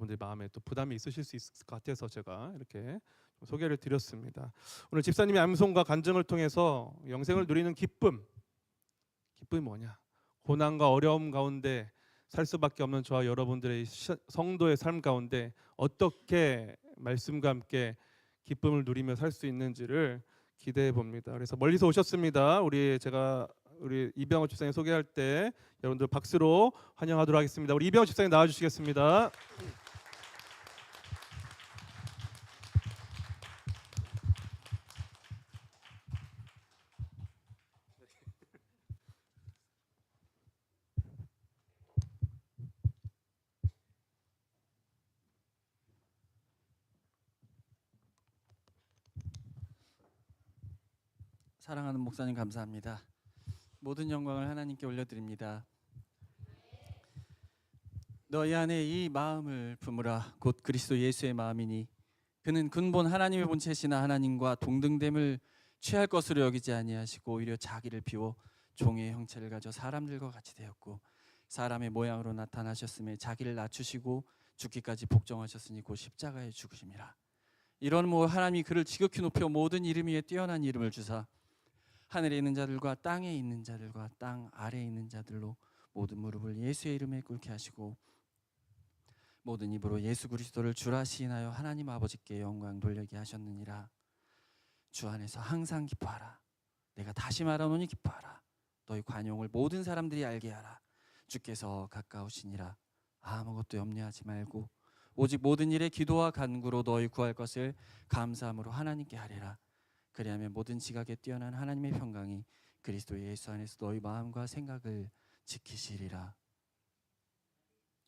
분들 마음에 또 부담이 있으실 수 있을 것 같아서 제가 이렇게 소개를 드렸습니다. 오늘 집사님의 암송과 간증을 통해서 영생을 누리는 기쁨이 뭐냐? 고난과 어려움 가운데 살 수밖에 없는 저와 여러분들의 성도의 삶 가운데 어떻게 말씀과 함께 기쁨을 누리며 살 수 있는지를 기대해 봅니다. 그래서 멀리서 오셨습니다. 우리 이병호 집사님 소개할 때 여러분들 박수로 환영하도록 하겠습니다. 우리 이병호 집사님 나와 주시겠습니다. 사랑하는 목사님 감사합니다. 모든 영광을 하나님께 올려드립니다. 너희 안에 이 마음을 품으라. 곧 그리스도 예수의 마음이니 그는 근본 하나님의 본체시나 하나님과 동등됨을 취할 것으로 여기지 아니하시고 오히려 자기를 비워 종의 형체를 가져 사람들과 같이 되었고 사람의 모양으로 나타나셨음에 자기를 낮추시고 죽기까지 복종하셨으니 곧 십자가에 죽으심이라. 이런 하나님이 그를 지극히 높여 모든 이름 위에 뛰어난 이름을 주사 하늘에 있는 자들과 땅에 있는 자들과 땅 아래에 있는 자들로 모든 무릎을 예수의 이름에 꿇게 하시고 모든 입으로 예수 그리스도를 주라 시인하여 하나님 아버지께 영광 돌리게 하셨느니라. 주 안에서 항상 기뻐하라. 내가 다시 말하노니 기뻐하라. 너희 관용을 모든 사람들이 알게 하라. 주께서 가까우시니라. 아무것도 염려하지 말고 오직 모든 일에 기도와 간구로 너희 구할 것을 감사함으로 하나님께 하리라. 그리하면 모든 지각에 뛰어난 하나님의 평강이 그리스도 예수 안에서 너희 마음과 생각을 지키시리라.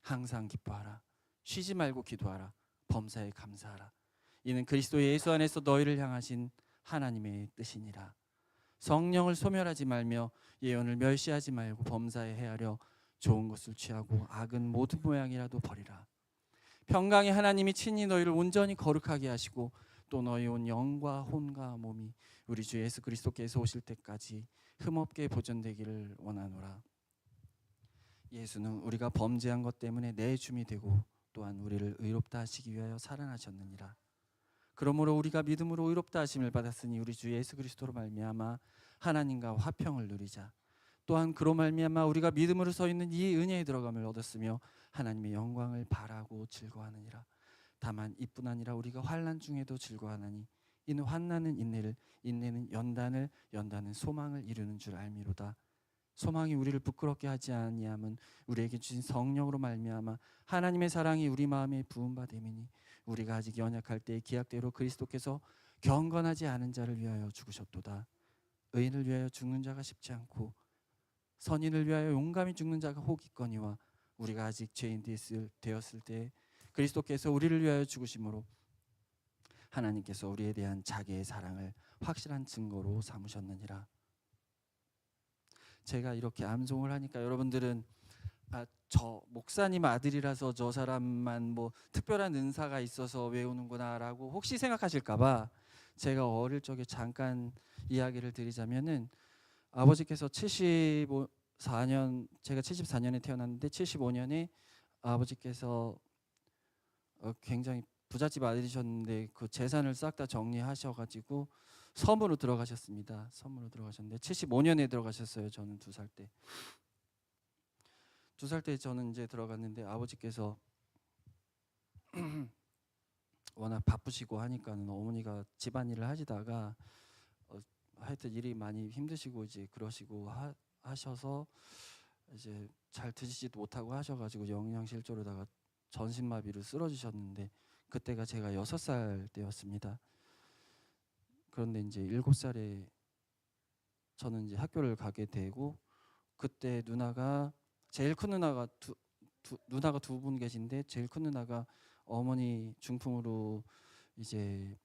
항상 기뻐하라. 쉬지 말고 기도하라. 범사에 감사하라. 이는 그리스도 예수 안에서 너희를 향하신 하나님의 뜻이니라. 성령을 소멸하지 말며 예언을 멸시하지 말고 범사에 헤아려 좋은 것을 취하고 악은 모든 모양이라도 버리라. 평강의 하나님이 친히 너희를 온전히 거룩하게 하시고 또 너희 온 영과 혼과 몸이 우리 주 예수 그리스도께서 오실 때까지 흠없게 보존되기를 원하노라. 예수는 우리가 범죄한 것 때문에 내 줌이 되고 또한 우리를 의롭다 하시기 위하여 살아나셨느니라. 그러므로 우리가 믿음으로 의롭다 하심을 받았으니 우리 주 예수 그리스도로 말미암아 하나님과 화평을 누리자. 또한 그로 말미암아 우리가 믿음으로 서 있는 이 은혜에 들어감을 얻었으며 하나님의 영광을 바라고 즐거워하느니라. 다만 이뿐 아니라 우리가 환난 중에도 즐거워하나니 이는 환난은 인내를, 인내는 연단을, 연단은 소망을 이루는 줄 알미로다. 소망이 우리를 부끄럽게 하지 아니함은 우리에게 주신 성령으로 말미암아 하나님의 사랑이 우리 마음에 부은 바 됨이니 우리가 아직 연약할 때의 기약대로 그리스도께서 경건하지 않은 자를 위하여 죽으셨도다. 의인을 위하여 죽는 자가 쉽지 않고 선인을 위하여 용감히 죽는 자가 혹 있거니와 우리가 아직 죄인 되었을 때 그리스도께서 우리를 위하여 죽으심으로 하나님께서 우리에 대한 자기의 사랑을 확실한 증거로 삼으셨느니라. 제가 이렇게 암송을 하니까 여러분들은 저 목사님 아들이라서 저 사람만 특별한 은사가 있어서 외우는구나 라고 혹시 생각하실까봐 제가 어릴 적에 잠깐 이야기를 드리자면은 아버지께서 74년, 제가 74년에 태어났는데 75년에 아버지께서 굉장히 부잣집 아들이셨는데 그 재산을 싹 다 정리하셔가지고 섬으로 들어가셨습니다. 섬으로 들어가셨는데 75년에 들어가셨어요. 저는 2살 때. 2살 때 저는 이제 들어갔는데 아버지께서 워낙 바쁘시고 하니까는 어머니가 집안일을 하시다가 하여튼 일이 많이 힘드시고 이제 그러시고 하셔서 이제 잘 드시지도 못하고 하셔가지고 영양실조로다가 전신마비로 쓰러지셨는데 그때가 제가 6살 때였습니다. 그런데 이제 7살에 저는 이제 학교를 가게 되고 그때 누나가 제일 큰 누나가 누나가 2분 계신데 제일 큰 누나가 어머니 중풍으로 이제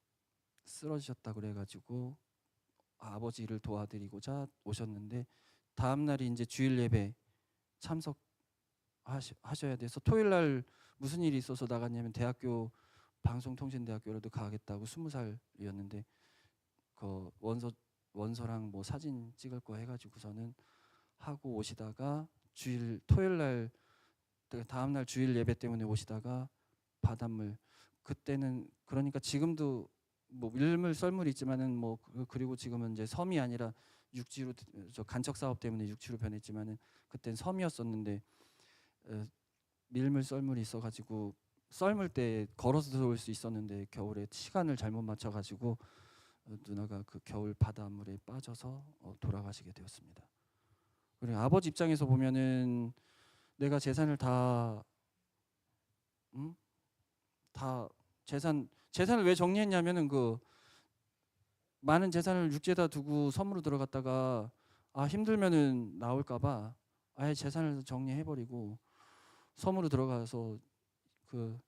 쓰러지셨다 그래가지고 아버지를 도와드리고자 오셨는데 다음 날이 이제 주일 예배 참석하셔야 돼서 토요일 날 무슨 일이 있어서 나갔냐면 대학교 방송통신대학교로도 가겠다고 20살이었는데 그 원서랑 사진 찍을 거 해가지고서는 하고 오시다가 토요일 날 다음 날 주일 예배 때문에 오시다가 바닷물, 그때는 그러니까 지금도 뭐 밀물 썰물이 있지만은 뭐 그리고 지금은 이제 섬이 아니라 육지로, 저 간척 사업 때문에 육지로 변했지만은 그땐 섬이었었는데 밀물 썰물이 있어가지고 썰물 때 걸어서 들어올 수 있었는데 겨울에 시간을 잘못 맞춰가지고 누나가 그 겨울 바닷물에 빠져서 돌아가시게 되었습니다. 그리고 아버지 입장에서 보면은 내가 재산을 다 다 재산을 왜 정리했냐면은 그 많은 재산을 육지에다 두고 섬으로 들어갔다가 힘들면은 나올까봐 아예 재산을 정리해버리고 섬으로 들어가서 그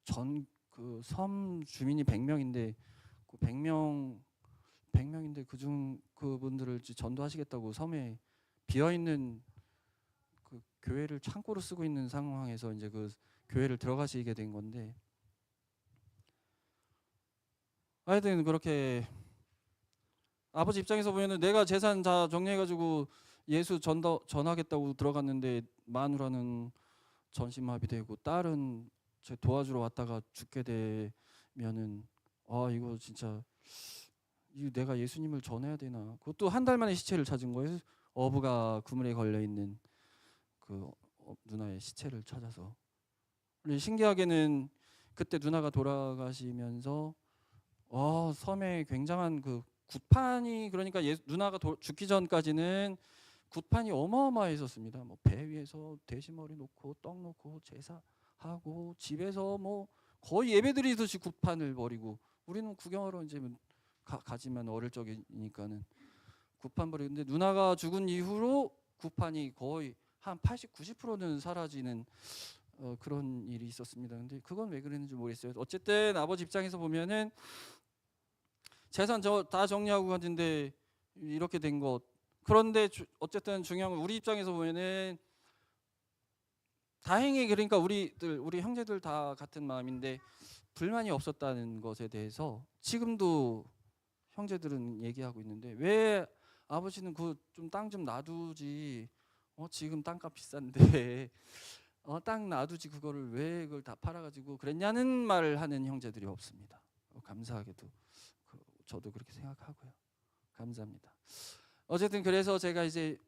그 섬 주민이 100명인데 그 100명인데 그중 그분들을 전도하시겠다고 섬에 비어 있는 그 교회를 창고로 쓰고 있는 상황에서 이제 그 교회를 들어가시게 된 건데, 하여튼 그렇게 아버지 입장에서 보면은 내가 재산 다 정리해가지고 예수 전하겠다고 들어갔는데 마누라는 전신마비되고 딸은 제 도와주러 왔다가 죽게 되면은 이거 진짜 이거 내가 예수님을 전해야 되나. 그것도 한 달 만에 시체를 찾은 거예요. 어부가 그물에 걸려 있는 그 누나의 시체를 찾아서. 근데 신기하게는 그때 누나가 돌아가시면서 섬에 굉장한 그 굿판이, 그러니까 누나가 죽기 전까지는 굿판이 어마어마했었습니다. 뭐 배 위에서 돼지머리 놓고 떡 놓고 제사하고 집에서 뭐 거의 예배드리듯이 굿판을 벌이고, 우리는 구경하러 이제 가지만 어릴 적이니까는 굿판 벌이고, 근데 누나가 죽은 이후로 굿판이 거의 한 80, 90%는 사라지는 그런 일이 있었습니다. 근데 그건 왜 그랬는지 모르겠어요. 어쨌든 아버지 입장에서 보면은 재산 다 정리하고 갔는데 이렇게 된 것. 그런데 어쨌든 중요한 건 우리 입장에서 보면은 다행히, 그러니까 우리 형제들 다 같은 마음인데 불만이 없었다는 것에 대해서 지금도 형제들은 얘기하고 있는데, 왜 아버지는 그 좀 땅 좀 놔두지, 지금 땅값 비싼데 땅 놔두지 그거를 왜 그걸 다 팔아가지고 그랬냐는 말을 하는 형제들이 없습니다. 감사하게도 저도 그렇게 생각하고요. 감사합니다. 어쨌든 그래서 제가 이제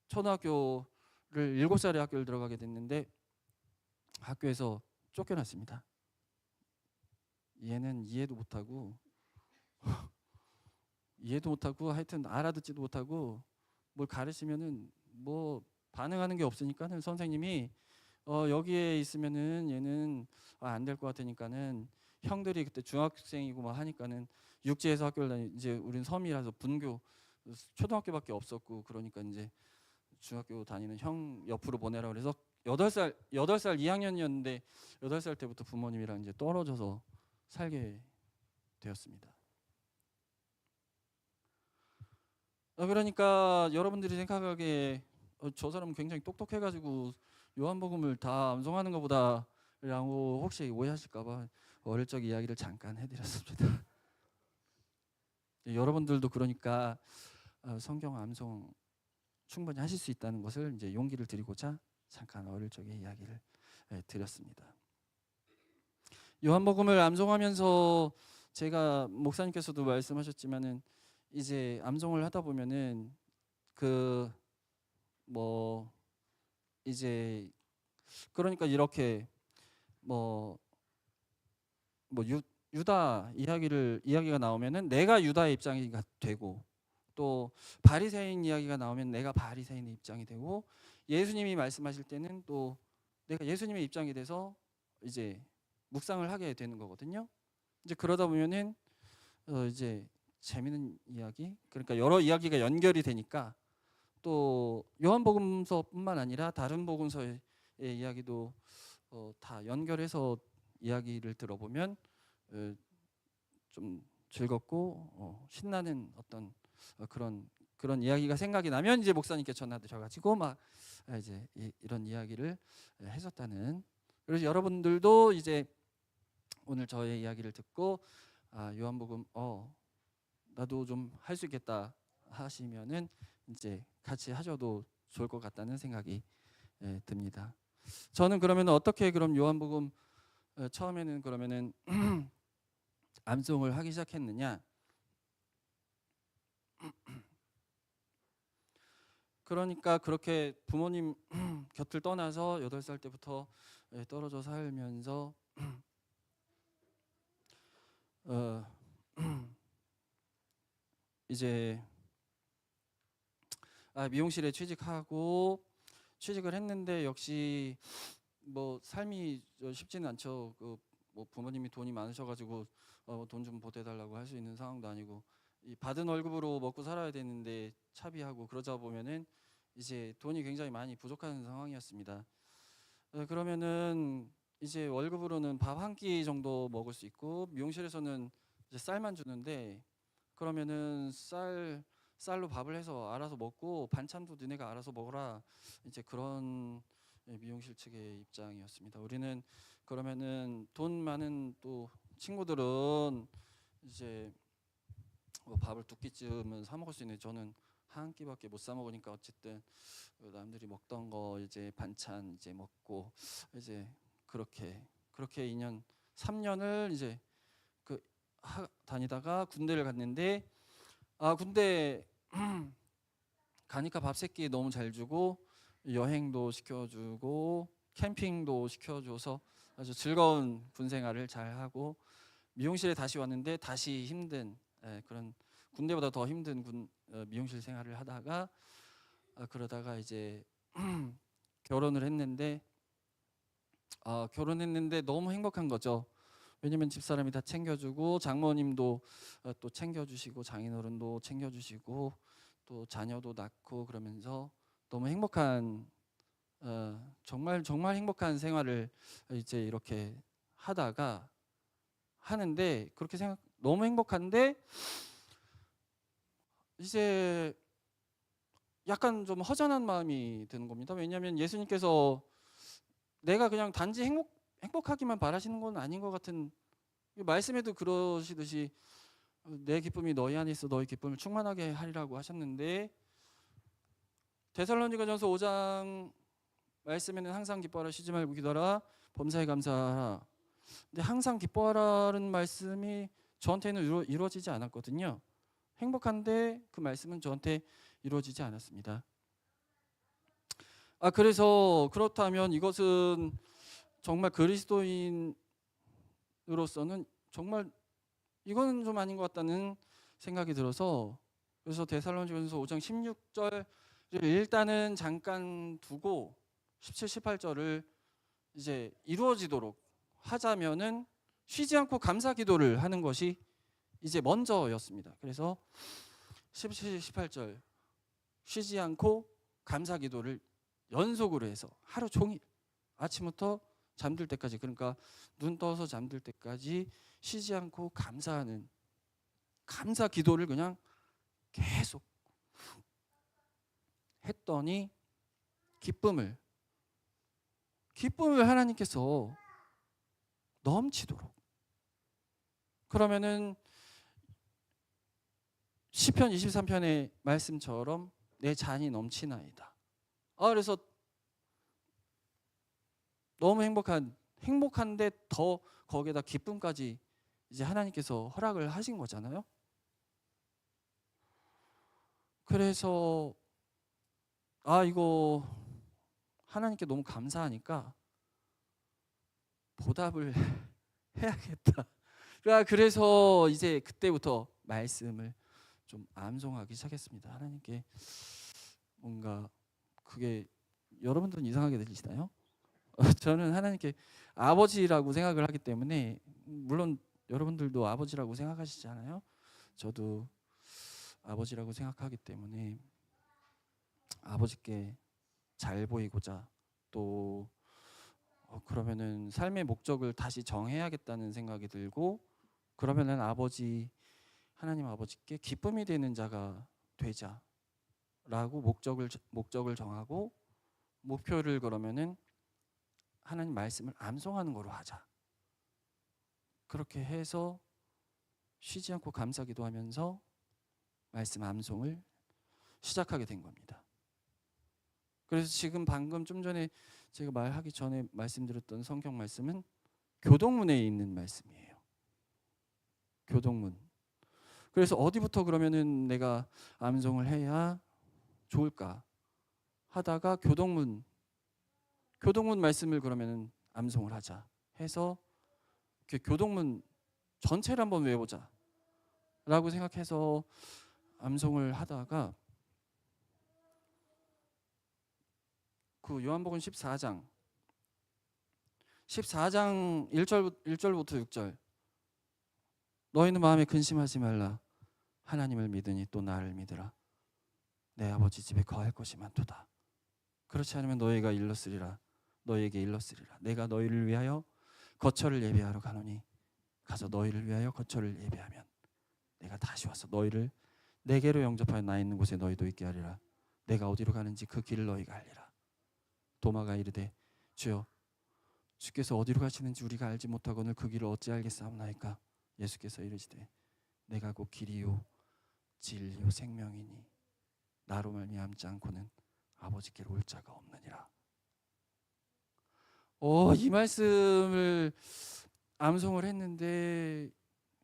초등학교를 7살에 학교를 들어가게 됐는데 학교에서 쫓겨났습니다. 얘는 이해도 못하고 하여튼 알아듣지도 못하고 뭘 가르치면은 뭐 반응하는 게 없으니까는 선생님이 여기에 있으면은 얘는 안 될 것 같으니까는 형들이 그때 중학생이고 막 하니까는 육지에서 학교를 이제 우린 섬이라서 분교 초등학교밖에 없었고, 그러니까 이제 중학교 다니는 형 옆으로 보내라 그래서 8살 2학년이었는데 8살 때부터 부모님이랑 이제 떨어져서 살게 되었습니다. 그러니까 여러분들이 생각하기에 저 사람은 굉장히 똑똑해가지고 요한복음을 다 암송하는 것보다 라고 혹시 오해하실까봐 어릴 적 이야기를 잠깐 해드렸습니다. 여러분들도 그러니까 성경 암송 충분히 하실 수 있다는 것을 이제 용기를 드리고자 잠깐 어릴 적의 이야기를 드렸습니다. 요한복음을 암송하면서 제가 목사님께서도 말씀하셨지만은 이제 암송을 하다 보면은 이제 그러니까 이렇게 유다 이야기가 나오면은 내가 유다의 입장이 되고, 또 바리새인 이야기가 나오면 내가 바리새인의 입장이 되고, 예수님이 말씀하실 때는 또 내가 예수님의 입장이 돼서 이제 묵상을 하게 되는 거거든요. 이제 그러다 보면은 이제 재미있는 이야기, 그러니까 여러 이야기가 연결이 되니까 또 요한복음서뿐만 아니라 다른 복음서의 이야기도 다 연결해서 이야기를 들어보면 좀 즐겁고 신나는 어떤 그런 이야기가 생각이 나면 이제 목사님께 전화드려가지고 막 이제 이런 이야기를 했었다는. 그래서 여러분들도 이제 오늘 저의 이야기를 듣고 요한복음 나도 좀 할 수 있겠다 하시면은 이제 같이 하셔도 좋을 것 같다는 생각이 듭니다. 저는 그러면 어떻게 그럼 요한복음 처음에는 그러면은 암송을 하기 시작했느냐? 그러니까 그렇게 부모님 곁을 떠나서 8살 때부터 떨어져 살면서 어, 이제 미용실에 취직을 했는데 역시 뭐 삶이 쉽지는 않죠. 뭐 부모님이 돈이 많으셔가지고 돈 좀 보태달라고 할 수 있는 상황도 아니고 이 받은 월급으로 먹고 살아야 되는데 차비하고 그러자 보면은 이제 돈이 굉장히 많이 부족한 상황이었습니다. 그러면은 이제 월급으로는 밥 한 끼 정도 먹을 수 있고 미용실에서는 이제 쌀만 주는데 그러면은 쌀로 밥을 해서 알아서 먹고 반찬도 너네가 알아서 먹어라 이제 그런 미용실 측의 입장이었습니다. 우리는 그러면은 돈 많은 또 친구들은 이제 뭐 밥을 2끼쯤은 사 먹을 수 있는데 저는 한 끼밖에 못 사 먹으니까 어쨌든 남들이 먹던 거 이제 반찬 이제 먹고 이제 그렇게 2년 3년을 이제 다니다가 군대를 갔는데 군대 가니까 밥 세끼 너무 잘 주고 여행도 시켜주고 캠핑도 시켜줘서 아주 즐거운 군 생활을 잘 하고 미용실에 다시 왔는데 다시 힘든 그런 군대보다 더 힘든 미용실 생활을 하다가 그러다가 이제 결혼을 했는데 결혼했는데 너무 행복한 거죠. 왜냐면 집사람이 다 챙겨주고 장모님도 또 챙겨주시고 장인어른도 챙겨주시고 또 자녀도 낳고 그러면서 너무 행복한 정말 정말 행복한 생활을 이제 이렇게 하다가 하는데 그렇게 너무 행복한데 이제 약간 좀 허전한 마음이 드는 겁니다. 왜냐하면 예수님께서 내가 그냥 단지 행복하기만 바라시는 건 아닌 것 같은 말씀에도 그러시듯이 내 기쁨이 너희 안에 있어 너희 기쁨을 충만하게 하리라고 하셨는데 데살로니가전서 5장 말씀에는 항상 기뻐하라 쉬지 말고 기도하라 범사에 감사하라. 근데 항상 기뻐하라는 말씀이 저한테는 이루어지지 않았거든요. 행복한데 그 말씀은 저한테 이루어지지 않았습니다. 그래서 그렇다면 이것은 정말 그리스도인으로서는 정말 이거는 좀 아닌 것 같다는 생각이 들어서 그래서 데살로니가전서 5장 16절 일단은 잠깐 두고 17, 18절을 이제 이루어지도록 하자면은 쉬지 않고 감사 기도를 하는 것이 이제 먼저였습니다. 그래서 17, 18절 쉬지 않고 감사 기도를 연속으로 해서 하루 종일 아침부터 잠들 때까지 그러니까 눈 떠서 잠들 때까지 쉬지 않고 감사하는 감사 기도를 그냥 계속 했더니 기쁨을 하나님께서 넘치도록 그러면은 시편 23편의 말씀처럼 내 잔이 넘치나이다. 그래서 너무 행복한데 더 거기에다 기쁨까지 이제 하나님께서 허락을 하신 거잖아요. 그래서 이거 하나님께 너무 감사하니까 보답을 해야겠다. 그래서 이제 그때부터 말씀을 좀 암송하기 시작했습니다. 하나님께 뭔가 그게 여러분들은 이상하게 들리시나요? 저는 하나님께 아버지라고 생각을 하기 때문에 물론 여러분들도 아버지라고 생각하시잖아요. 저도 아버지라고 생각하기 때문에 아버지께 잘 보이고자 또 그러면은 삶의 목적을 다시 정해야겠다는 생각이 들고 그러면은 하나님 아버지께 기쁨이 되는 자가 되자라고 목적을 정하고 목표를 그러면은 하나님 말씀을 암송하는 거로 하자. 그렇게 해서 쉬지 않고 감사 기도하면서 말씀 암송을 시작하게 된 겁니다. 그래서 지금 방금 좀 전에 제가 말하기 전에 말씀드렸던 성경 말씀은 교동문에 있는 말씀이에요. 교동문. 그래서 어디부터 그러면은 내가 암송을 해야 좋을까 하다가 교동문 말씀을 그러면은 암송을 하자 해서 교동문 전체를 한번 외워보자 라고 생각해서 암송을 하다가 그 요한복음 14장 1절부터 6절 너희는 마음에 근심하지 말라 하나님을 믿으니 또 나를 믿으라 내 아버지 집에 거할 것이 많도다 그렇지 않으면 너희가 일렀으리라 너희에게 일렀으리라 내가 너희를 위하여 거처를 예비하러 가노니 가서 너희를 위하여 거처를 예비하면 내가 다시 와서 너희를 내게로 영접하여 나 있는 곳에 너희도 있게 하리라 내가 어디로 가는지 그 길을 너희가 알리라 도마가 이르되 주여 주께서 어디로 가시는지 우리가 알지 못하거늘 그 길을 어찌 알겠사옵나이까 예수께서 이르시되 내가 곧 길이요 진리요 생명이니 나로 말미암지 않고는 아버지께로 올 자가 없느니라. 이 말씀을 암송을 했는데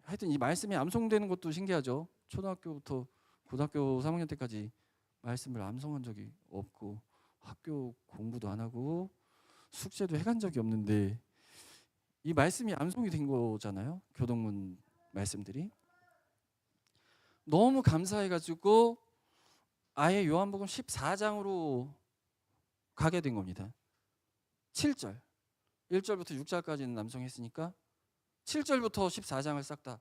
하여튼 이 말씀이 암송되는 것도 신기하죠. 초등학교부터 고등학교 3학년 때까지 말씀을 암송한 적이 없고 학교 공부도 안 하고 숙제도 해간 적이 없는데 이 말씀이 암송이 된 거잖아요. 교동문 말씀들이 너무 감사해가지고 아예 요한복음 14장으로 가게 된 겁니다. 7절 1절부터 6절까지는 암송했으니까 7절부터 14장을 싹 다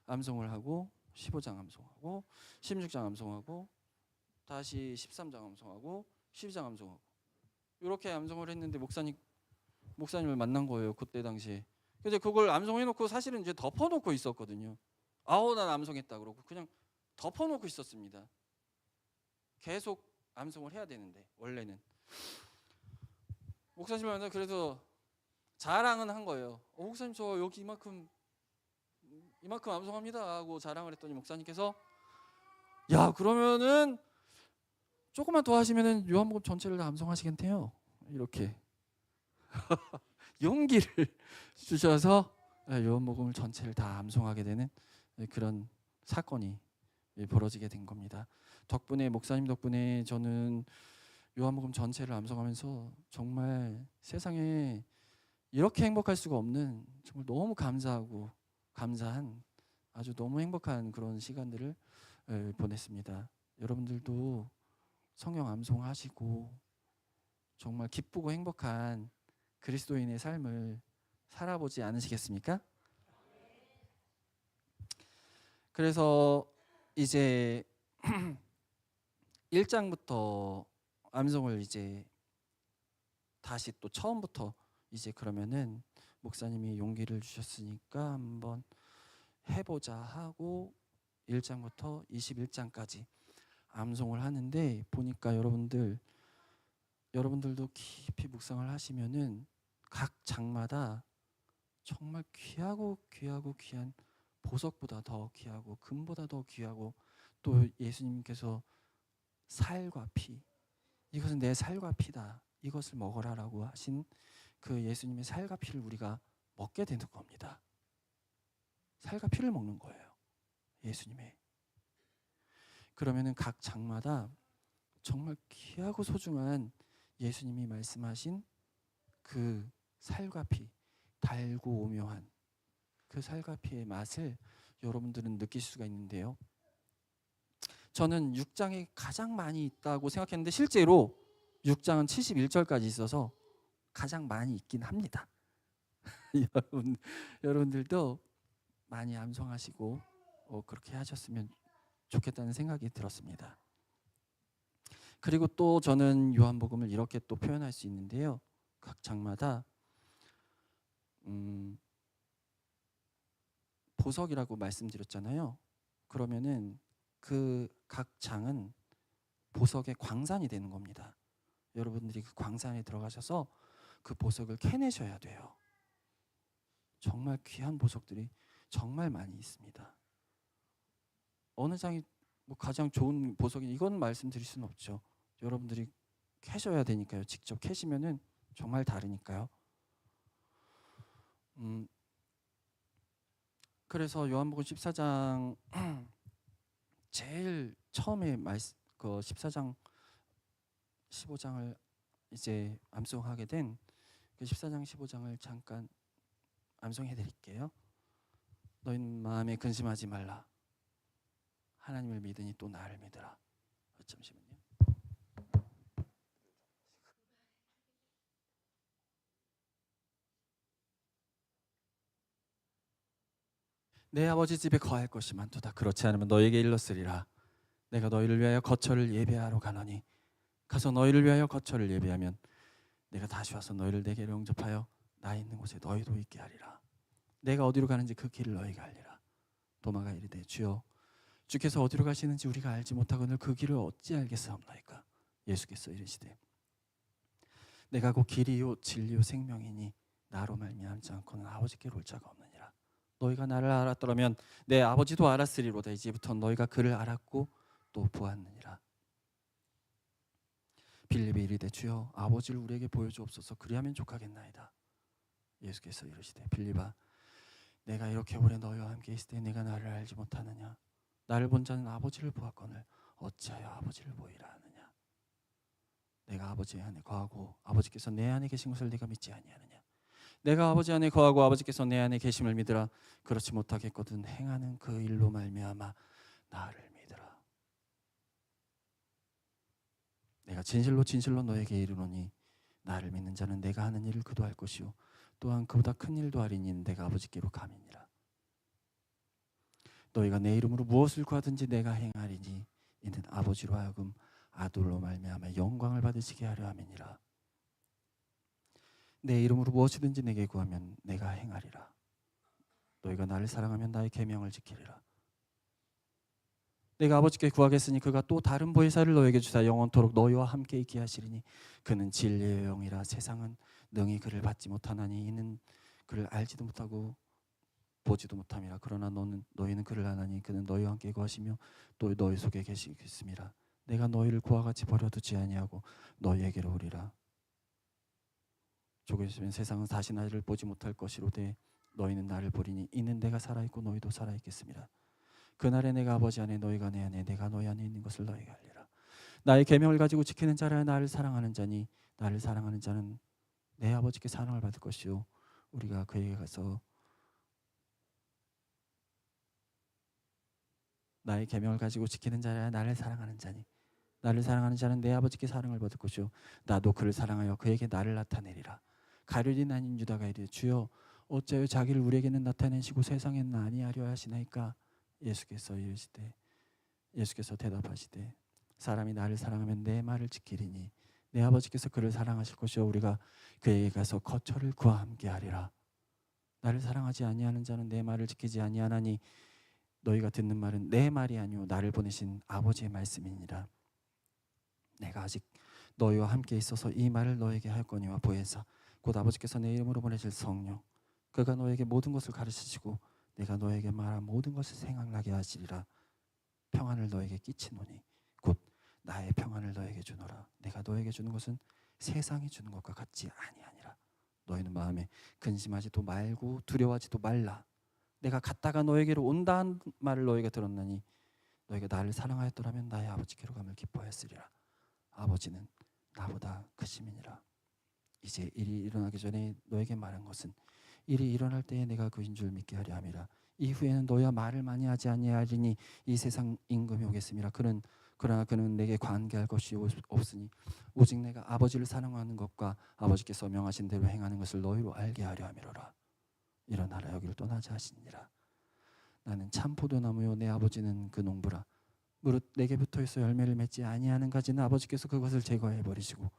암송을 하고 15장 암송하고 16장 암송하고 다시 13장 암송하고 12장 암송하고 이렇게 암송을 했는데 목사님을 만난 거예요. 그때 당시에. 근데 그걸 암송해놓고 사실은 이제 덮어놓고 있었거든요. 난 암송했다 그러고 그냥 덮어놓고 있었습니다. 계속 암송을 해야 되는데 원래는 목사님을 만나 그래서 자랑은 한 거예요. 목사님 저 여기 이만큼 암송합니다 하고 자랑을 했더니 목사님께서 야 그러면은 조금만 더 하시면은 요한복음 전체를 다 암송하시겠네요. 이렇게 용기를 주셔서 요한복음을 전체를 다 암송하게 되는 그런 사건이 벌어지게 된 겁니다. 덕분에 목사님 덕분에 저는 요한복음 전체를 암송하면서 정말 세상에 이렇게 행복할 수가 없는 정말 너무 감사하고 감사한 아주 너무 행복한 그런 시간들을 보냈습니다. 여러분들도 성경 암송하시고 정말 기쁘고 행복한 그리스도인의 삶을 살아보지 않으시겠습니까? 그래서 이제 1장부터 암송을 이제 다시 또 처음부터 이제 그러면은 목사님이 용기를 주셨으니까 한번 해보자 하고 1장부터 21장까지 암송을 하는데 보니까 여러분들도 깊이 묵상을 하시면은 각 장마다 정말 귀하고 귀한 보석보다 더 귀하고 금보다 더 귀하고 또 예수님께서 살과 피 이것은 내 살과 피다 이것을 먹어라라고 하신 그 예수님의 살과 피를 우리가 먹게 되는 겁니다. 살과 피를 먹는 거예요. 예수님의. 그러면은 각 장마다 정말 귀하고 소중한 예수님이 말씀하신 그 살과 피, 달고 오묘한 그 살과 피의 맛을 여러분들은 느낄 수가 있는데요. 저는 6장에 가장 많이 있다고 생각했는데 실제로 6장은 71절까지 있어서 가장 많이 있긴 합니다. 여러분들도 많이 암송하시고 그렇게 하셨으면 좋겠다는 생각이 들었습니다. 그리고 또 저는 요한복음을 이렇게 또 표현할 수 있는데요. 각 장마다 보석이라고 말씀드렸잖아요. 그러면은 그 각 장은 보석의 광산이 되는 겁니다. 여러분들이 그 광산에 들어가셔서 그 보석을 캐내셔야 돼요. 정말 귀한 보석들이 정말 많이 있습니다. 어느 장이 뭐 가장 좋은 보석이 이건 말씀드릴 수는 없죠. 여러분들이 캐셔야 되니까요. 직접 캐시면은 정말 다르니까요. 그래서 요한복음 14장 제일 처음에 그 14장 15장을 이제 암송하게 된 그 14장 15장을 잠깐 암송해 드릴게요. 너희는 마음에 근심하지 말라. 하나님을 믿으니 또 나를 믿으라. 잠시만요. 내 아버지 집에 거할 것이 많도다. 그렇지 않으면 너에게 일렀으리라. 내가 너희를 위하여 거처를 예배하러 가노니 가서 너희를 위하여 거처를 예배하면 내가 다시 와서 너희를 내게로 영접하여 나 있는 곳에 너희도 있게 하리라. 내가 어디로 가는지 그 길을 너희가 알리라. 도마가 이르되 주여 주께서 어디로 가시는지 우리가 알지 못하거늘 그 길을 어찌 알겠사옵나이까. 예수께서 이르시되 내가 곧 길이요 진리요 생명이니 나로 말미암지 않고는 아버지께로 올 자가 없느니라. 너희가 나를 알았더라면 내 아버지도 알았으리로다. 이제부터 너희가 그를 알았고 또 보았느니라. 빌립이 이르되 주여 아버지를 우리에게 보여주옵소서. 그리하면 족하겠나이다. 예수께서 이르시되 빌립아 내가 이렇게 오래 너희와 함께 있을 때 내가 나를 알지 못하느냐. 나를 본 자는 아버지를 보았거늘 어찌하여 아버지를 보이라 하느냐. 내가 아버지 안에 거하고 아버지께서 내 안에 계신 것을 네가 믿지 아니하느냐. 내가 아버지 안에 거하고 아버지께서 내 안에 계심을 믿으라. 그렇지 못하겠거든 행하는 그 일로 말미암아 나를 믿으라. 내가 진실로 진실로 너에게 이르노니 나를 믿는 자는 내가 하는 일을 그도 할 것이요 또한 그보다 큰 일도 하리니 내가 아버지께로 감이니라. 너희가 내 이름으로 무엇을 구하든지 내가 행하리니 이는 아버지로 하여금 아들로 말미암아 영광을 받으시게 하려 함이니라. 내 이름으로 무엇이든지 내게 구하면 내가 행하리라. 너희가 나를 사랑하면 나의 계명을 지키리라. 내가 아버지께 구하겠으니 그가 또 다른 보혜사를 너에게 주사 영원토록 너희와 함께 있게 하시리니 그는 진리의 영이라. 세상은 능히 그를 받지 못하나니 이는 그를 알지도 못하고 보지도 못함이라. 그러나 너희는 그를 아나니 그는 너희와 함께 거하시며 또 너희 속에 계시겠음이라. 내가 너희를 그와 같이 버려두지 아니하고 너희에게로 오리라. 조금이면 세상은 다시 나를 보지 못할 것이로되 너희는 나를 보리니 이는 내가 살아있고 너희도 살아있겠습니다. 그날에 내가 아버지 안에 너희가 내 안에 내가 너희 안에 있는 것을 너희가 알리라. 나의 계명을 가지고 지키는 자라 나를 사랑하는 자니 나를 사랑하는 자는 내 아버지께 사랑을 받을 것이요 우리가 그에게 가서 나의 계명을 가지고 지키는 자라 나를 사랑하는 자니 나를 사랑하는 자는 내 아버지께 사랑을 받을 것이요 나도 그를 사랑하여 그에게 나를 나타내리라. 가룟 아닌 유다가 이르되 주여 어찌하여 자기를 우리에게는 나타내시고 세상에는 아니하려 하시나이까. 예수께서 대답하시되 사람이 나를 사랑하면 내 말을 지키리니 내 아버지께서 그를 사랑하실 것이요 우리가 그에게 가서 거처를 그와 함께 하리라. 나를 사랑하지 아니하는 자는 내 말을 지키지 아니하나니 너희가 듣는 말은 내 말이 아니요 나를 보내신 아버지의 말씀이니라. 내가 아직 너희와 함께 있어서 이 말을 너에게 하였거니와 보혜사 곧 아버지께서 내 이름으로 보내실 성령 그가 너에게 모든 것을 가르치시고 내가 너에게 말한 모든 것을 생각나게 하시리라. 평안을 너에게 끼치노니 곧 나의 평안을 너에게 주노라. 내가 너에게 주는 것은 세상이 주는 것과 같지 아니하니라. 너희는 마음에 근심하지도 말고 두려워하지도 말라. 내가 갔다가 너에게로 온다는 말을 너희가 들었나니 너희가 나를 사랑하였더라면 나의 아버지께로 감을 기뻐하였으리라. 아버지는 나보다 크심이니라. 이제 일이 일어나기 전에 너에게 말한 것은 일이 일어날 때에 내가 그인 줄 믿게 하려 함이라. 이후에는 너희와 말을 많이 하지 아니하리니 이 세상 임금이 오겠음이라. 그러나 그는 내게 관계할 것이 없으니 오직 내가 아버지를 사랑하는 것과 아버지께서 명하신 대로 행하는 것을 너희로 알게 하려 함이로라. 일어나라 여기를 떠나자 하시니라. 나는 참 포도나무요 내 아버지는 그 농부라. 무릇 내게 붙어있어 열매를 맺지 아니하는 가지는 아버지께서 그것을 제거해 버리시고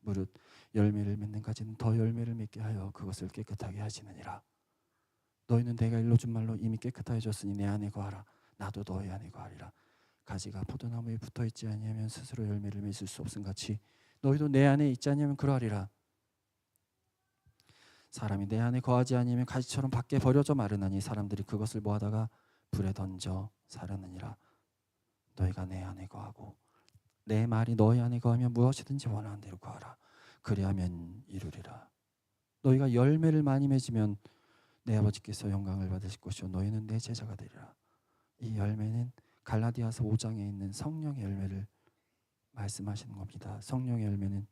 무릇 열매를 맺는 가지는 더 열매를 맺게 하여 그것을 깨끗하게 하시느니라. 너희는 내가 일러준 말로 이미 깨끗하여졌으니 내 안에 거하라. 나도 너희 안에 거하리라. 가지가 포도나무에 붙어있지 아니하면 스스로 열매를 맺을 수 없음같이 너희도 내 안에 있지 아니하면 그러하리라. 사람이 내 안에 거하지 아니하면 가지처럼 밖에 버려져 마르나니 사람들이 그것을 모아다가 불에 던져 사르느니라. 너희가 내 안에 거하고 내 말이 너희 안에 거하면 무엇이든지 원하는 대로 구하라. 그리하면 이루리라. 너희가 열매를 많이 맺으면 내 아버지께서 영광을 받으실 것이요 너희는 내 제자가 되리라. 이 열매는 갈라디아서 5장에 있는 성령의 열매를 말씀하시는 겁니다. 성령의 열매는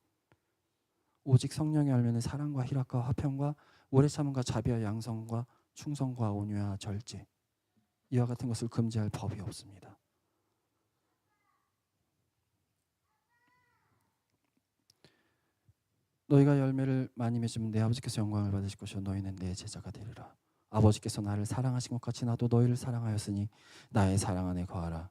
오직 성령의 열매는 사랑과 희락과 화평과 오래 참음과 자비와 양성과 충성과 온유와 절제, 이와 같은 것을 금지할 법이 없습니다. 너희가 열매를 많이 맺으면 내 아버지께서 영광을 받으실 것이요 너희는 내 제자가 되리라. 아버지께서 나를 사랑하신 것 같이 나도 너희를 사랑하였으니 나의 사랑 안에 거하라.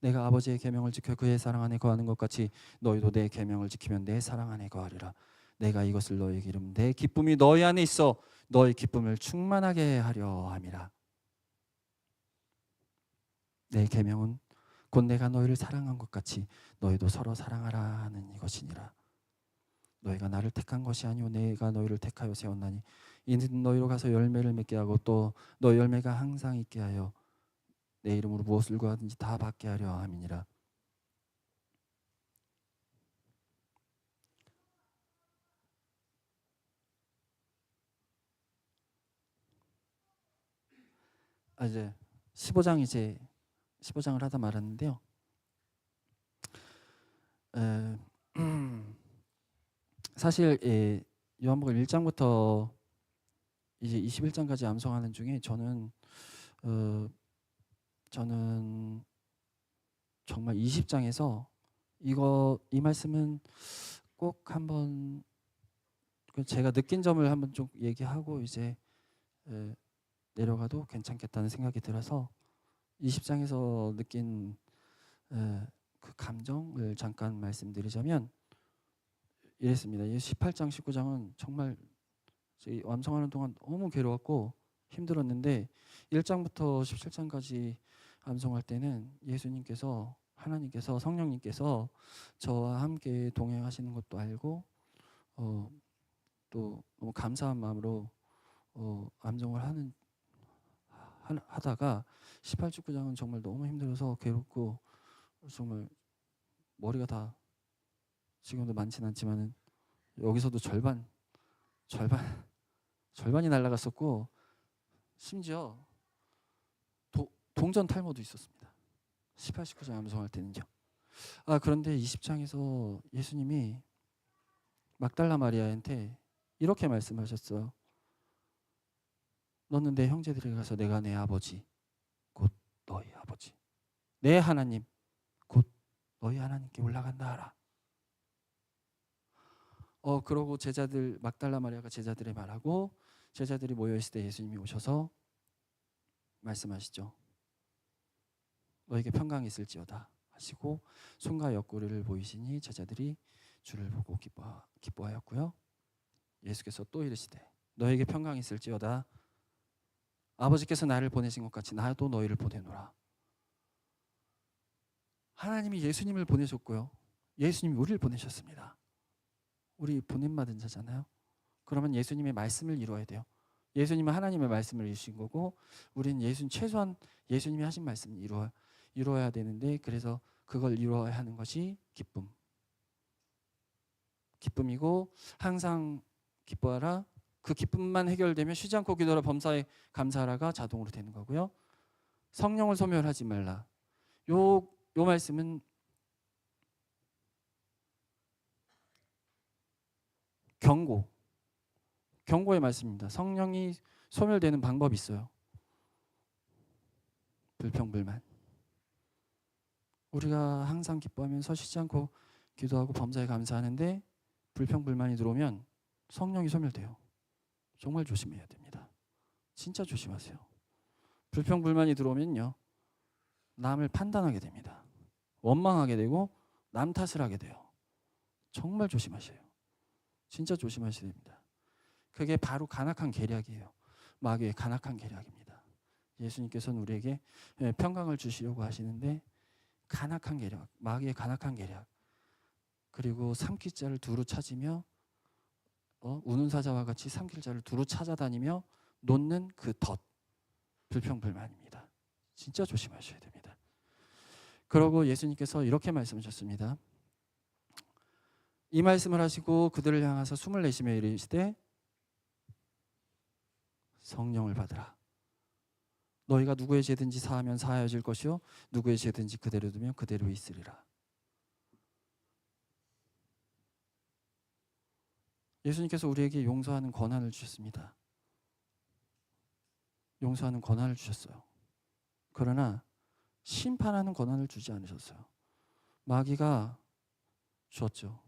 내가 아버지의 계명을 지켜 그의 사랑 안에 거하는 것 같이 너희도 내 계명을 지키면 내 사랑 안에 거하리라. 내가 이것을 너희에게 이름 내 기쁨이 너희 안에 있어 너희 기쁨을 충만하게 하려 함이라. 내 계명은 곧 내가 너희를 사랑한 것 같이 너희도 서로 사랑하라 하는 이것이니라. 너희가 나를 택한 것이 아니오 내가 너희를 택하여 세웠나니 이는 너희로 가서 열매를 맺게 하고 또 너희 열매가 항상 있게 하여 내 이름으로 무엇을 구하든지 다 받게 하려 함이니라. 이제 15장을 하다 말았는데요. 사실 요한복음 1장부터 이제 21장까지 암송하는 중에 저는 정말 20장에서 이 말씀은 꼭 한번 제가 느낀 점을 한번 좀 얘기하고 이제 내려가도 괜찮겠다는 생각이 들어서 20장에서 느낀 그 감정을 잠깐 말씀드리자면 이랬습니다. 18장, 19장은 정말 완성하는 동안 너무 괴로웠고 힘들었는데 1장부터 17장까지 암송할 때는 예수님께서 하나님께서 성령님께서 저와 함께 동행하시는 것도 알고 또 너무 감사한 마음으로 암송을 하다가 18, 19장은 정말 너무 힘들어서 괴롭고 정말 머리가 다 지금도 많지는 않지만은 여기서도 절반이 날아갔었고 심지어 동전 탈모도 있었습니다. 18, 19장 암송할 때는요. 그런데 20장에서 예수님이 막달라 마리아한테 이렇게 말씀하셨어요. 너는 내 형제들에게 가서 내가 내 아버지 곧 너희 아버지 내 하나님 곧 너희 하나님께 올라간다 하라. 그러고 막달라 마리아가 제자들에 말하고 제자들이 모여 있을 때 예수님이 오셔서 말씀하시죠. 너에게 평강이 있을지어다 하시고 손과 옆구리를 보이시니 제자들이 주를 보고 기뻐하였고요. 예수께서 또 이르시되 너에게 평강이 있을지어다 아버지께서 나를 보내신 것 같이 나도 너희를 보내노라. 하나님이 예수님을 보내셨고요. 예수님이 우리를 보내셨습니다. 우리 보냄받은 자잖아요. 그러면 예수님의 말씀을 이루어야 돼요. 예수님은 하나님의 말씀을 이루신 거고 우리는 최소한 예수님이 하신 말씀을 이루어야 되는데 그래서 그걸 이루어야 하는 것이 기쁨이고 항상 기뻐하라. 그 기쁨만 해결되면 쉬지 않고 기도하라 범사에 감사하라가 자동으로 되는 거고요. 성령을 소멸하지 말라. 요 말씀은 경고의 말씀입니다. 성령이 소멸되는 방법이 있어요. 불평불만. 우리가 항상 기뻐하면서 쉬지 않고 기도하고 범사에 감사하는데 불평불만이 들어오면 성령이 소멸돼요. 정말 조심해야 됩니다. 진짜 조심하세요. 불평불만이 들어오면요. 남을 판단하게 됩니다. 원망하게 되고 남 탓을 하게 돼요. 정말 조심하셔요. 진짜 조심하셔야 됩니다. 그게 바로 간악한 계략이에요. 마귀의 간악한 계략입니다. 예수님께서는 우리에게 평강을 주시려고 하시는데 간악한 계략, 마귀의 간악한 계략 그리고 삼킬 자를 두루 찾으며 우는 사자와 같이 삼킬 자를 두루 찾아다니며 놓는 그 불평불만입니다. 진짜 조심하셔야 됩니다. 그러고 예수님께서 이렇게 말씀하셨습니다. 이 말씀을 하시고 그들을 향하사 숨을 내쉬며 이르시되 성령을 받으라. 너희가 누구의 죄든지 사하면 사하여질 것이요 누구의 죄든지 그대로 두면 그대로 있으리라. 예수님께서 우리에게 용서하는 권한을 주셨습니다. 용서하는 권한을 주셨어요. 그러나 심판하는 권한을 주지 않으셨어요. 마귀가 주었죠.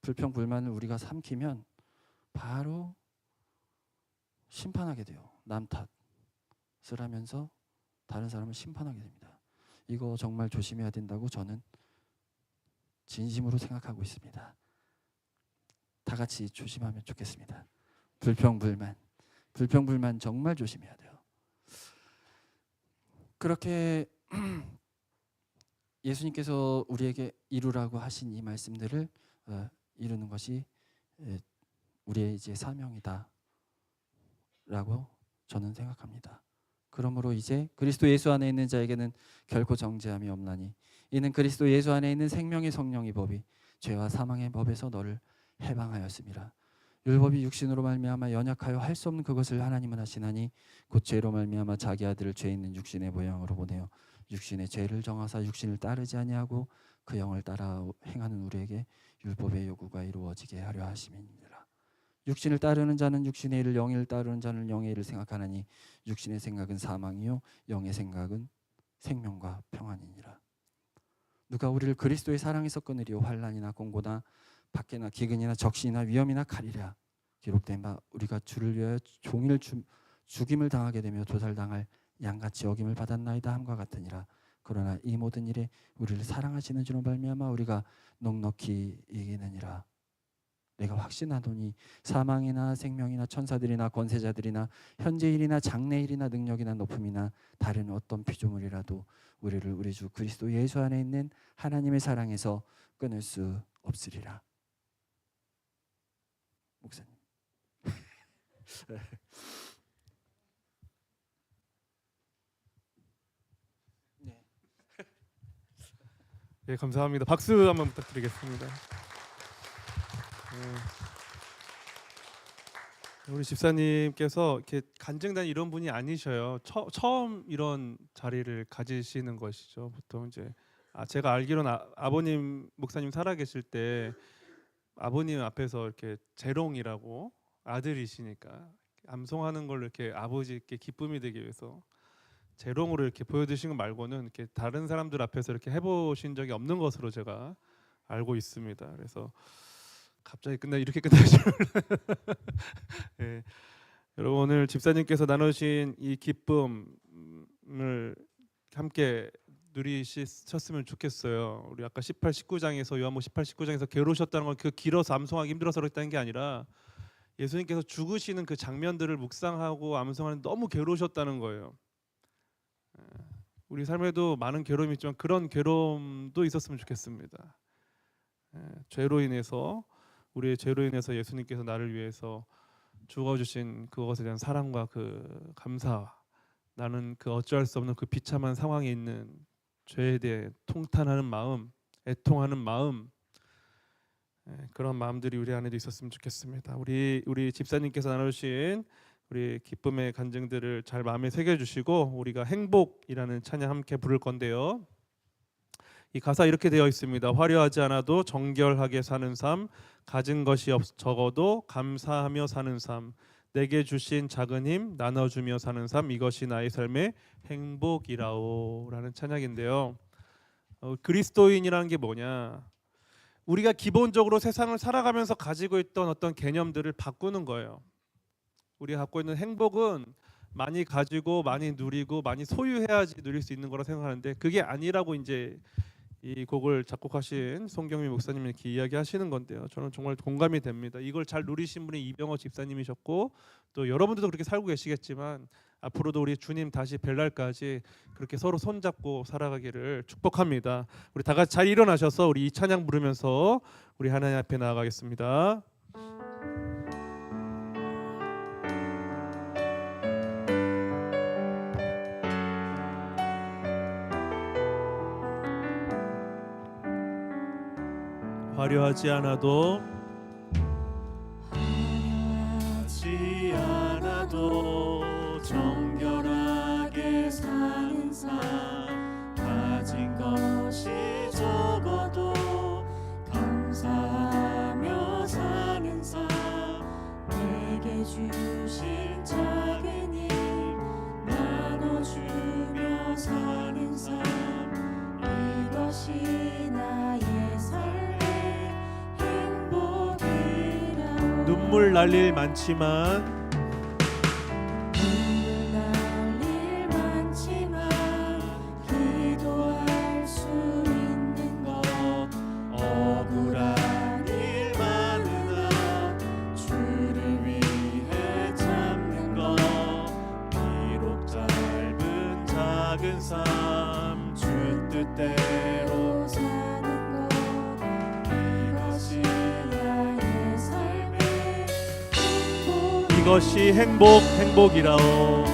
불평불만을 우리가 삼키면 바로 심판하게 돼요. 남 탓을 하면서 다른 사람을 심판하게 됩니다. 이거 정말 조심해야 된다고 저는 진심으로 생각하고 있습니다. 다 같이 조심하면 좋겠습니다. 불평불만 정말 조심해야 돼요. 그렇게 예수님께서 우리에게 이루라고 하신 이 말씀들을 이루는 것이 우리의 이제 사명이다 라고 저는 생각합니다. 그러므로 이제 그리스도 예수 안에 있는 자에게는 결코 정죄함이 없나니 이는 그리스도 예수 안에 있는 생명의 성령의 법이 죄와 사망의 법에서 너를 해방하였음이라. 율법이 육신으로 말미암아 연약하여 할 수 없는 그것을 하나님은 하시나니 곧 죄로 말미암아 자기 아들을 죄 있는 육신의 모양으로 보내어 육신의 죄를 정하사 육신을 따르지 아니하고 그 영을 따라 행하는 우리에게 율법의 요구가 이루어지게 하려 하심이니라. 육신을 따르는 자는 육신의 일을, 영을 따르는 자는 영의 일을 생각하나니 육신의 생각은 사망이요 영의 생각은 생명과 평안이니라. 누가 우리를 그리스도의 사랑에서 끊으리요 환난이나 공고나 박해나 기근이나 적신이나 위험이나 칼이랴. 기록된 바 우리가 주를 위하여 종일 죽임을 당하게 되며 도살당할 양같이 여김을 받았나이다 함과 같으니라. 그러나 이 모든 일에 우리를 사랑하시는 주로 말미암아 우리가 넉넉히 이기느니라. 내가 확신하노니 사망이나 생명이나 천사들이나 권세자들이나 현재일이나 장래일이나 능력이나 높음이나 다른 어떤 피조물이라도 우리를 우리 주 그리스도 예수 안에 있는 하나님의 사랑에서 끊을 수 없으리라. 목사님. 네. 네, 감사합니다. 박수 한번 부탁드리겠습니다. 우리 집사님께서 이렇게 간증단 이런 분이 아니셔요. 처음 이런 자리를 가지시는 것이죠. 보통 이제 제가 알기로는 아버님 목사님 살아계실 때 아버님 앞에서 이렇게 재롱이라고 아들이시니까 암송하는 걸로 이렇게 아버지께 기쁨이 되기 위해서 재롱으로 이렇게 보여드신 것 말고는 이렇게 다른 사람들 앞에서 이렇게 해보신 적이 없는 것으로 제가 알고 있습니다. 그래서 갑자기 이렇게 끝날 줄 몰라요. 네. 여러분 오늘 집사님께서 나누신 이 기쁨을 함께 누리셨으면 좋겠어요. 우리 아까 18, 19장에서 요한복음 18, 19장에서 괴로우셨다는 건 그 길어서 암송하기 힘들어서 그랬다는 게 아니라 예수님께서 죽으시는 그 장면들을 묵상하고 암송하는 너무 괴로우셨다는 거예요. 우리 삶에도 많은 괴로움이 있지만 그런 괴로움도 있었으면 좋겠습니다. 죄로 인해서 우리의 죄로 인해서 예수님께서 나를 위해서 죽어주신 그것에 대한 사랑과 그 감사와 나는 그 어찌할 수 없는 그 비참한 상황에 있는 죄에 대해 통탄하는 마음, 애통하는 마음, 그런 마음들이 우리 안에도 있었으면 좋겠습니다. 우리 집사님께서 나누신 우리 기쁨의 간증들을 잘 마음에 새겨주시고 우리가 행복이라는 찬양 함께 부를 건데요. 이 가사 이렇게 되어 있습니다. 화려하지 않아도 정결하게 사는 삶, 가진 것이 적어도 감사하며 사는 삶, 내게 주신 작은 힘 나눠주며 사는 삶, 이것이 나의 삶의 행복이라오라는 찬양인데요. 그리스도인이라는 게 뭐냐? 우리가 기본적으로 세상을 살아가면서 가지고 있던 어떤 개념들을 바꾸는 거예요. 우리가 갖고 있는 행복은 많이 가지고 많이 누리고 많이 소유해야지 누릴 수 있는 거라 생각하는데 그게 아니라고 이제 이 곡을 작곡하신 송경미 목사님이 이렇게 이야기하시는 건데요. 저는 정말 공감이 됩니다. 이걸 잘 누리신 분이 이병호 집사님이셨고 또 여러분들도 그렇게 살고 계시겠지만 앞으로도 우리 주님 다시 뵐 날까지 그렇게 서로 손잡고 살아가기를 축복합니다. 우리 다 같이 잘 일어나셔서 우리 이 찬양 부르면서 우리 하나님 앞에 나아가겠습니다. 화려하지 않아도 정결하게 사는 삶, 가진 것이 적어도 감사하며 사는 삶, 내게 주신 작은 일 나눠주며 사는 삶, 이것이 나의 삶의 행복이라. 눈물 날 일 많지만 주 뜻대로 사는 것, 이것이 나의 삶의 행복. 이것이 행복이라오.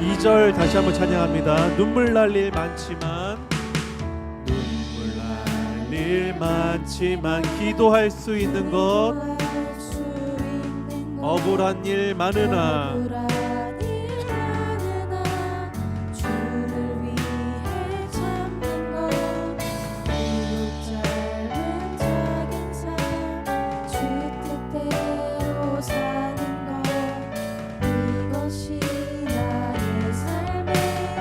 이 절 다시 한번 찬양합니다. 눈물 날 일 많지만, 눈물 날 일 많지만 기도할 수 있는 것, 억울한 일 많으나 주를 위해 참는 것, 비록 짧은 작은 삶, 주 뜻대로 사는 것, 이것이 나의 삶의 행복이라.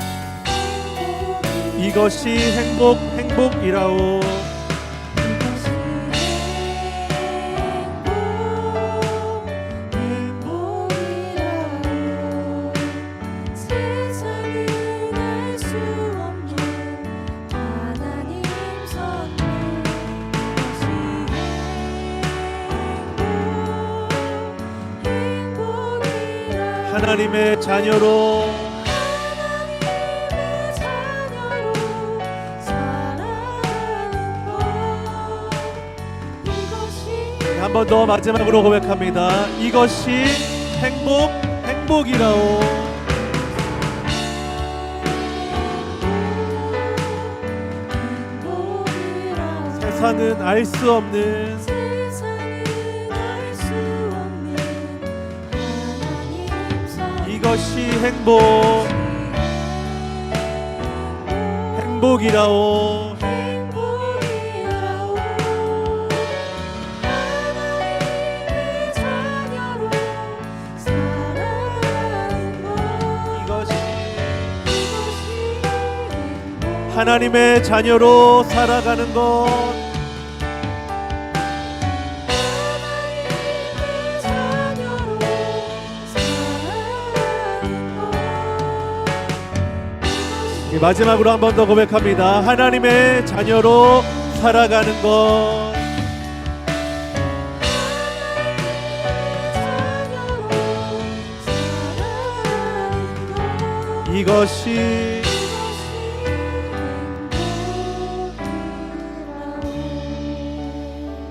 이것이 행복이라오. 하나님의 자녀로 한 번 더 마지막으로 고백합니다. 이것이 행복이라오. 세상은 알 수 없는 이것이 행복이라오. 하나님의 자녀로 살아가는 것, 마지막으로 한 번 더 고백합니다. 하나님의 자녀로 살아가는 것, 이것이